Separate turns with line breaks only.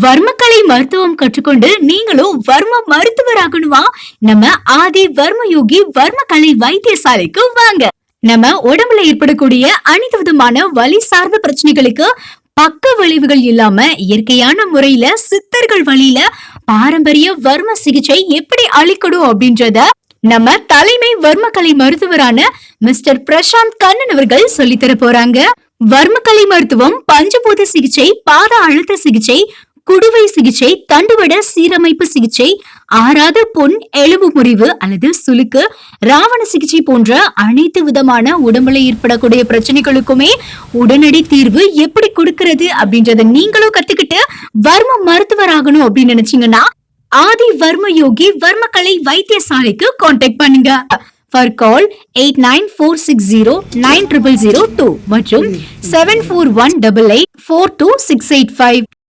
வர்மக்கலை மருத்துவம் கற்றுக்கொண்டு நீங்களும் வர்ம மருத்துவராகணுமா? நம்ம ஆதி வர்ம யோகி வர்மக்கலை வைத்தியசாலைக்கு வாங்க. நம்ம உடம்புல ஏற்படக்கூடிய அனைத்து விதமான வலி சார்ந்த பிரச்சனைகளுக்கு பக்க விளைவுகள் இல்லாம இயற்கையான முறையில சித்தர்கள் வழியில பாரம்பரிய வர்ம சிகிச்சை எப்படி அளிக்கணும் அப்படின்றத நம்ம தலைமை வர்மக்கலை மருத்துவரான மிஸ்டர் பிரசாந்த் கண்ணன் அவர்கள் சொல்லித்தர போறாங்க. வர்மக்கலை மருத்துவம் பஞ்சபூத சிகிச்சை, பாத அழுத்த சிகிச்சை, குடுவை சிகிச்சை, தண்டுவட சீரமைப்பு சிகிச்சை, ஆறாத பொன், எலும்பு முறிவு அல்லது சுளுக்கு, ராவண சிகிச்சை போன்ற அனைத்து விதமான உடம்புல ஏற்படக்கூடிய பிரச்சனைகளுக்குமே உடனடி தீர்வு எப்படி கொடுக்கிறது அப்படின்றத நீங்களும் கத்துக்கிட்டு வர்ம மருத்துவராகணும் அப்படின்னு நினைச்சீங்கன்னா ஆதி வர்ம யோகி வர்மக்கலை வைத்தியசாலைக்கு கான்டாக்ட் பண்ணுங்க. For call 8946090002 மற்றும் 7418842685.